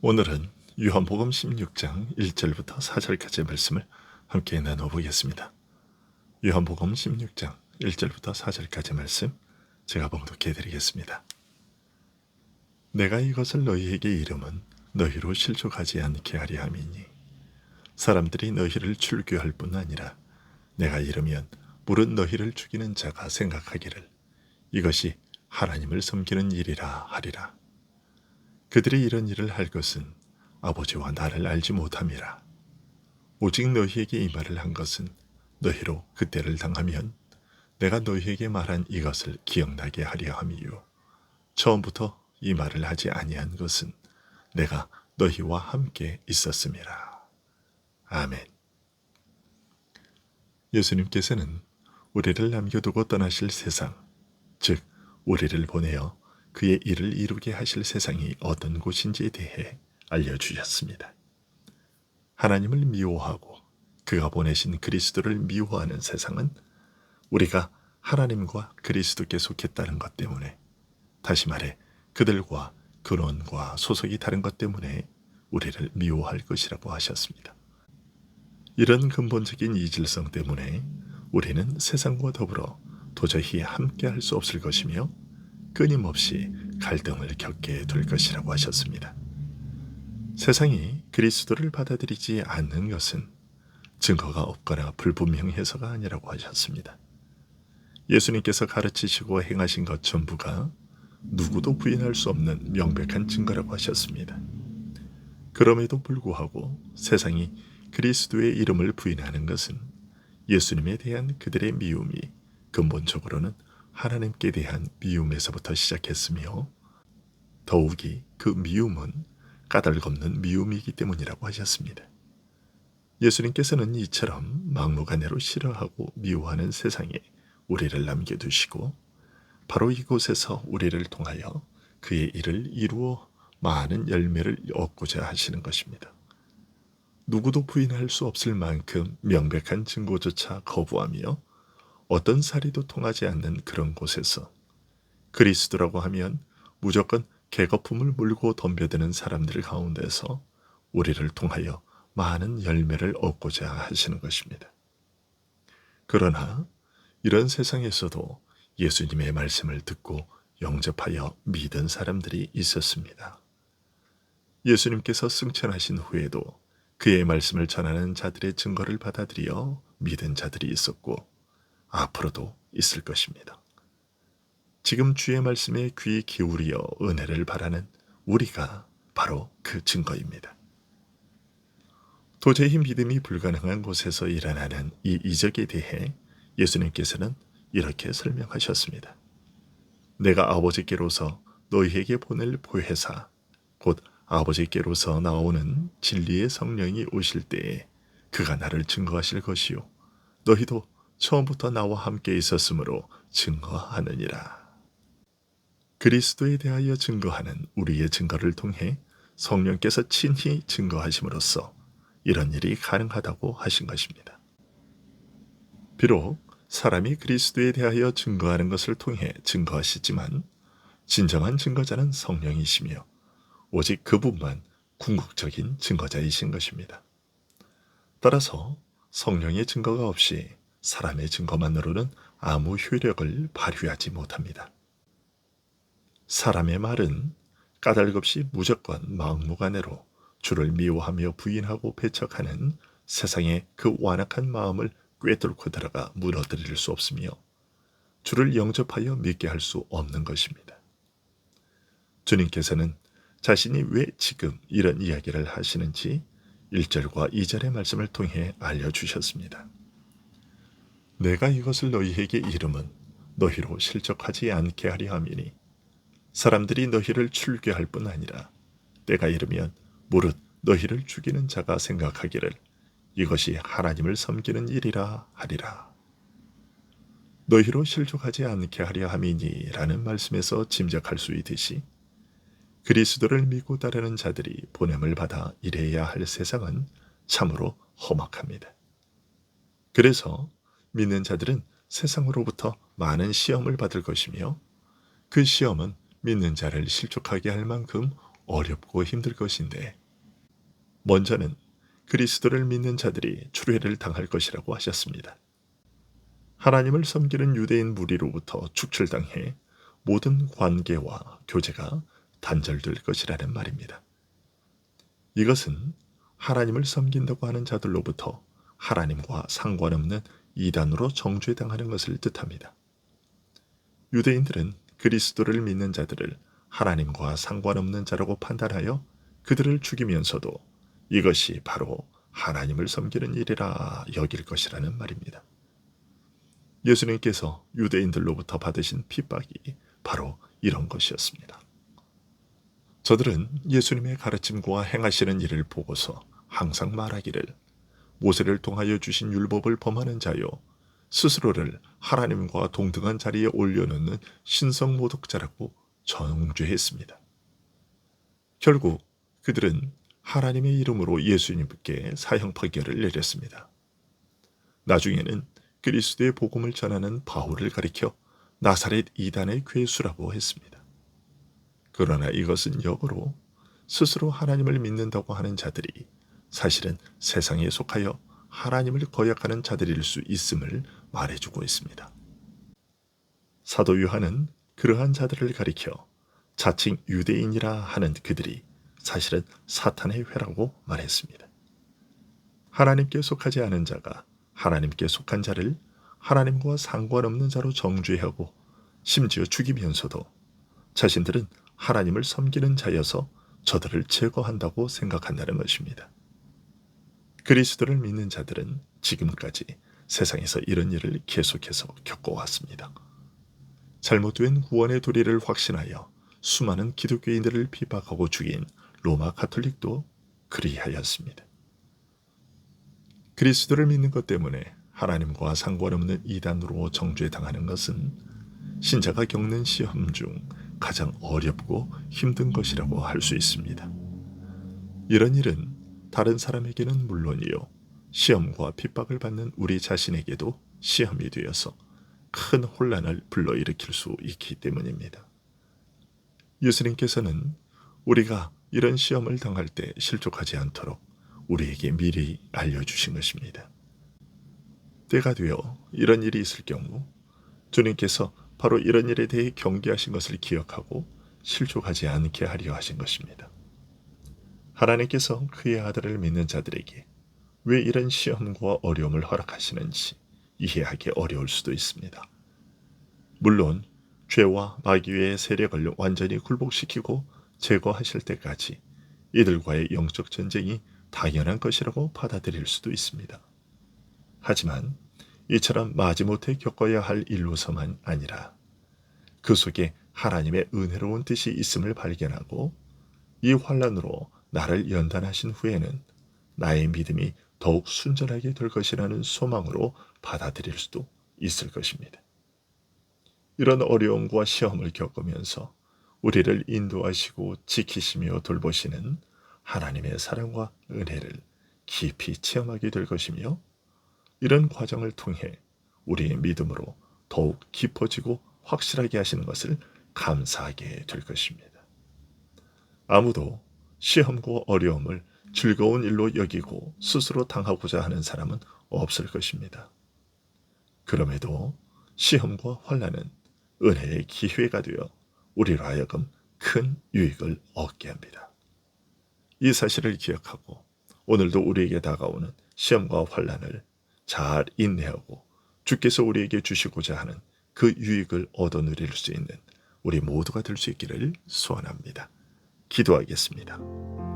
오늘은 요한복음 16장 1절부터 4절까지의 말씀을 함께 나눠보겠습니다. 요한복음 16장 1절부터 4절까지의 말씀 제가 봉독해 드리겠습니다. 내가 이것을 너희에게 이름은 너희로 실족하지 않게 하려 함이니 사람들이 너희를 출교할 뿐 아니라 내가 이르면 무릇 너희를 죽이는 자가 생각하기를 이것이 하나님을 섬기는 일이라 하리라. 그들이 이런 일을 할 것은 아버지와 나를 알지 못함이라. 오직 너희에게 이 말을 한 것은 너희로 그때를 당하면 내가 너희에게 말한 이것을 기억나게 하려 함이요. 처음부터 이 말을 하지 아니한 것은 내가 너희와 함께 있었음이라. 아멘. 예수님께서는 우리를 남겨두고 떠나실 세상, 즉 우리를 보내어 그의 일을 이루게 하실 세상이 어떤 곳인지에 대해 알려주셨습니다. 하나님을 미워하고 그가 보내신 그리스도를 미워하는 세상은 우리가 하나님과 그리스도께 속했다는 것 때문에, 다시 말해 그들과 근원과 소속이 다른 것 때문에 우리를 미워할 것이라고 하셨습니다. 이런 근본적인 이질성 때문에 우리는 세상과 더불어 도저히 함께할 수 없을 것이며 끊임없이 갈등을 겪게 될 것이라고 하셨습니다. 세상이 그리스도를 받아들이지 않는 것은 증거가 없거나 불분명해서가 아니라고 하셨습니다. 예수님께서 가르치시고 행하신 것 전부가 누구도 부인할 수 없는 명백한 증거라고 하셨습니다. 그럼에도 불구하고 세상이 그리스도의 이름을 부인하는 것은 예수님에 대한 그들의 미움이 근본적으로는 하나님께 대한 미움에서부터 시작했으며 더욱이 그 미움은 까닭없는 미움이기 때문이라고 하셨습니다. 예수님께서는 이처럼 막무가내로 싫어하고 미워하는 세상에 우리를 남겨두시고 바로 이곳에서 우리를 통하여 그의 일을 이루어 많은 열매를 얻고자 하시는 것입니다. 누구도 부인할 수 없을 만큼 명백한 증거조차 거부하며 어떤 사리도 통하지 않는 그런 곳에서 그리스도라고 하면 무조건 계거품을 물고 덤벼드는 사람들 가운데서 우리를 통하여 많은 열매를 얻고자 하시는 것입니다. 그러나 이런 세상에서도 예수님의 말씀을 듣고 영접하여 믿은 사람들이 있었습니다. 예수님께서 승천하신 후에도 그의 말씀을 전하는 자들의 증거를 받아들여 믿은 자들이 있었고 앞으로도 있을 것입니다. 지금 주의 말씀에 귀 기울여 은혜를 바라는 우리가 바로 그 증거입니다. 도저히 믿음이 불가능한 곳에서 일어나는 이 이적에 대해 예수님께서는 이렇게 설명하셨습니다. 내가 아버지께로서 너희에게 보낼 보혜사 곧 아버지께로서 나오는 진리의 성령이 오실 때에 그가 나를 증거하실 것이요 너희도 처음부터 나와 함께 있었으므로 증거하느니라. 그리스도에 대하여 증거하는 우리의 증거를 통해 성령께서 친히 증거하심으로써 이런 일이 가능하다고 하신 것입니다. 비록 사람이 그리스도에 대하여 증거하는 것을 통해 증거하시지만 진정한 증거자는 성령이시며 오직 그분만 궁극적인 증거자이신 것입니다. 따라서 성령의 증거가 없이 사람의 증거만으로는 아무 효력을 발휘하지 못합니다. 사람의 말은 까닭없이 무조건 막무가내로 주를 미워하며 부인하고 배척하는 세상의 그 완악한 마음을 꿰뚫고 들어가 무너뜨릴 수 없으며 주를 영접하여 믿게 할 수 없는 것입니다. 주님께서는 자신이 왜 지금 이런 이야기를 하시는지 1절과 2절의 말씀을 통해 알려주셨습니다. 내가 이것을 너희에게 이름은 너희로 실족하지 않게 하려 함이니 사람들이 너희를 출교할 뿐 아니라 때가 이르면 무릇 너희를 죽이는 자가 생각하기를 이것이 하나님을 섬기는 일이라 하리라. 너희로 실족하지 않게 하려 함이니 라는 말씀에서 짐작할 수 있듯이 그리스도를 믿고 따르는 자들이 보냄을 받아 일해야 할 세상은 참으로 험악합니다. 그래서 믿는 자들은 세상으로부터 많은 시험을 받을 것이며 그 시험은 믿는 자를 실족하게 할 만큼 어렵고 힘들 것인데 먼저는 그리스도를 믿는 자들이 추례를 당할 것이라고 하셨습니다. 하나님을 섬기는 유대인 무리로부터 축출당해 모든 관계와 교제가 단절될 것이라는 말입니다. 이것은 하나님을 섬긴다고 하는 자들로부터 하나님과 상관없는 이단으로 정죄당하는 것을 뜻합니다. 유대인들은 그리스도를 믿는 자들을 하나님과 상관없는 자라고 판단하여 그들을 죽이면서도 이것이 바로 하나님을 섬기는 일이라 여길 것이라는 말입니다. 예수님께서 유대인들로부터 받으신 핍박이 바로 이런 것이었습니다. 저들은 예수님의 가르침과 행하시는 일을 보고서 항상 말하기를 모세를 통하여 주신 율법을 범하는 자요 스스로를 하나님과 동등한 자리에 올려놓는 신성모독자라고 정죄했습니다. 결국 그들은 하나님의 이름으로 예수님께 사형 판결을 내렸습니다. 나중에는 그리스도의 복음을 전하는 바울을 가리켜 나사렛 이단의 괴수라고 했습니다. 그러나 이것은 역으로 스스로 하나님을 믿는다고 하는 자들이 사실은 세상에 속하여 하나님을 거역하는 자들일 수 있음을 말해주고 있습니다. 사도 요한은 그러한 자들을 가리켜 자칭 유대인이라 하는 그들이 사실은 사탄의 회라고 말했습니다. 하나님께 속하지 않은 자가 하나님께 속한 자를 하나님과 상관없는 자로 정죄하고 심지어 죽이면서도 자신들은 하나님을 섬기는 자여서 저들을 제거한다고 생각한다는 것입니다. 그리스도를 믿는 자들은 지금까지 세상에서 이런 일을 계속해서 겪어왔습니다. 잘못된 구원의 도리를 확신하여 수많은 기독교인들을 비박하고 죽인 로마 가톨릭도 그리하였습니다. 그리스도를 믿는 것 때문에 하나님과 상관없는 이단으로 정죄당하는 것은 신자가 겪는 시험 중 가장 어렵고 힘든 것이라고 할 수 있습니다. 이런 일은 다른 사람에게는 물론이요, 시험과 핍박을 받는 우리 자신에게도 시험이 되어서 큰 혼란을 불러일으킬 수 있기 때문입니다. 예수님께서는 우리가 이런 시험을 당할 때 실족하지 않도록 우리에게 미리 알려주신 것입니다. 때가 되어 이런 일이 있을 경우 주님께서 바로 이런 일에 대해 경계하신 것을 기억하고 실족하지 않게 하려 하신 것입니다. 하나님께서 그의 아들을 믿는 자들에게 왜 이런 시험과 어려움을 허락하시는지 이해하기 어려울 수도 있습니다. 물론 죄와 마귀의 세력을 완전히 굴복시키고 제거하실 때까지 이들과의 영적 전쟁이 당연한 것이라고 받아들일 수도 있습니다. 하지만 이처럼 마지못해 겪어야 할 일로서만 아니라 그 속에 하나님의 은혜로운 뜻이 있음을 발견하고 이 환난으로 나를 연단하신 후에는 나의 믿음이 더욱 순전하게 될 것이라는 소망으로 받아들일 수도 있을 것입니다. 이런 어려움과 시험을 겪으면서 우리를 인도하시고 지키시며 돌보시는 하나님의 사랑과 은혜를 깊이 체험하게 될 것이며 이런 과정을 통해 우리의 믿음으로 더욱 깊어지고 확실하게 하시는 것을 감사하게 될 것입니다. 아무도 시험과 어려움을 즐거운 일로 여기고 스스로 당하고자 하는 사람은 없을 것입니다. 그럼에도 시험과 환난은 은혜의 기회가 되어 우리로 하여금 큰 유익을 얻게 합니다. 이 사실을 기억하고 오늘도 우리에게 다가오는 시험과 환난을 잘 인내하고 주께서 우리에게 주시고자 하는 그 유익을 얻어 누릴 수 있는 우리 모두가 될 수 있기를 소원합니다. 기도하겠습니다.